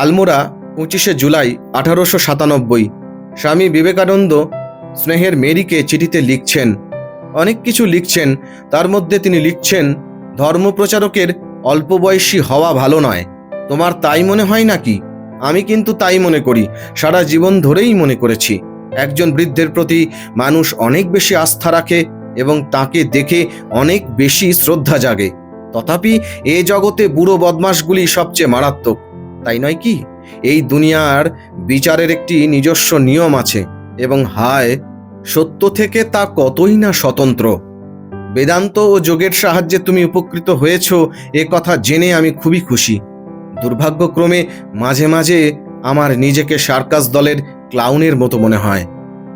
আলমোড়া 25শে জুলাই 1897। স্বামী বিবেকানন্দ স্নেহের মেরিকে চিঠিতে লিখছেন, অনেক কিছু লিখছেন। তার মধ্যে তিনি লিখছেন, ধর্মপ্রচারকের অল্প বয়সী হওয়া ভালো নয়। তোমার তাই মনে হয় নাকি? আমি কিন্তু তাই মনে করি, সারা জীবন ধরেই মনে করেছি। একজন বৃদ্ধের প্রতি মানুষ অনেক বেশি আস্থা রাখে এবং তাকে দেখে অনেক বেশি শ্রদ্ধা জাগে। তথাপি এ জগতে বুড়ো বদমাশগুলি সবচেয়ে মারাত্মক, তাই নয় কি? এই দুনিয়ার বিচারের একটি নিজস্ব নিয়ম আছে এবং হায়, সত্য থেকে তা কতই না স্বতন্ত্র। বেদান্ত ও যোগের সাহায্যে তুমি উপকৃত হয়েছ, এ কথা জেনে আমি খুবই খুশি। দুর্ভাগ্যক্রমে মাঝে মাঝে আমার নিজেকে সার্কাস দলের ক্লাউনের মতো মনে হয়।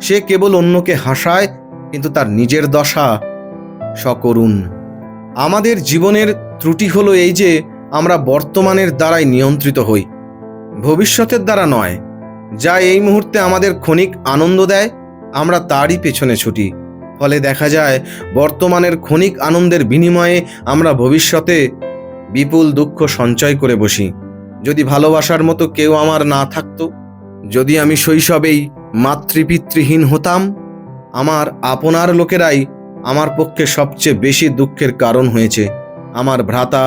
সে কেবল অন্যকে হাসায়, কিন্তু তার নিজের দশা সকরুণ। আমাদের জীবনের ত্রুটি হলো এই যে আমরা বর্তমানের দ্বারাই নিয়ন্ত্রিত হই, ভবিষ্যতের দ্বারা নয়। যা এই মুহূর্তে আমাদের ক্ষণিক আনন্দ দেয়, আমরা তারই পেছনে ছুটি। ফলে দেখা যায় বর্তমানের ক্ষণিক আনন্দের বিনিময়ে আমরা ভবিষ্যতে বিপুল দুঃখ সঞ্চয় করে বসি। যদি ভালোবাসার মতো কেউ আমার না থাকতো, যদি আমি শৈশবেই মাতৃপিতৃহীন হতাম, আমার আপনার লোকেরাই আমার পক্ষে সবচেয়ে বেশি দুঃখের কারণ হয়েছে। আমার ভ্রাতা,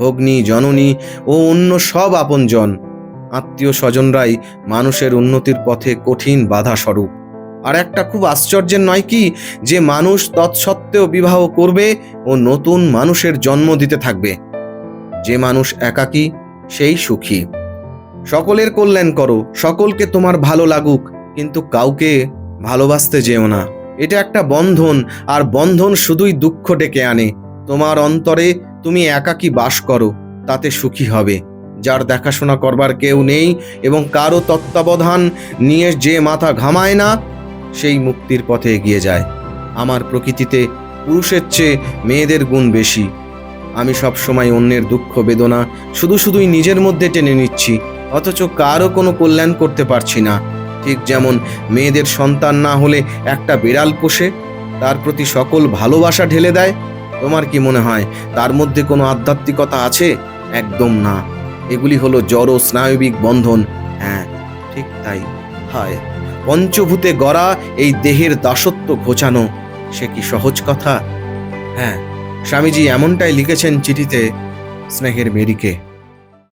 ভগ্নী, জননী ও অন্য সব আপনজন, আত্মীয় স্বজনরাই মানুষের উন্নতির পথে কঠিন বাধা স্বরূপ। আর একটা খুব আশ্চর্যের নয় কি, যে মানুষ তৎসত্ত্বেও বিবাহ করবে ও নতুন মানুষের জন্ম দিতে থাকবে। যে মানুষ একাকী সেই সুখী। সকলের কল্যাণ করো, সকলকে তোমার ভালো লাগুক, কিন্তু কাউকে ভালোবাসতে যেও না। এটা একটা বন্ধন, আর বন্ধন শুধুই দুঃখ ডেকে আনে। তোমার অন্তরে তুমি একাকী বাস করো, তাতে সুখী হবে। যার দেখাশোনা করবার কেউ নেই এবং কারো তত্ত্বাবধান নিয়ে যে মাথা ঘামায় না, সেই মুক্তির পথে এগিয়ে যায়। আমার প্রকৃতিতে পুরুষের চেয়ে মেয়েদের গুণ বেশি। আমি সবসময় অন্যের দুঃখ বেদনা শুধুই নিজের মধ্যে টেনে নিচ্ছি, অথচ কারও কোনো কল্যাণ করতে পারছি না। ঠিক যেমন মেয়েদের সন্তান না হলে একটা বিড়াল পোষে, তার প্রতি সকল ভালোবাসা ঢেলে দেয়। তোমার কি মনে হয় তার মধ্যে কোনো আধ্যাত্মিকতা আছে? একদম না। এগুলি হলো জড় স্নায়বিক বন্ধন। হ্যাঁ, ঠিক তাই। হায়, পঞ্চভূতে গড়া এই দেহের দাসত্ব ঘোচানো, সে কি সহজ কথা? হ্যাঁ, স্বামীজি এমনটাই লিখেছেন চিঠিতে স্নেহের মেরিকে।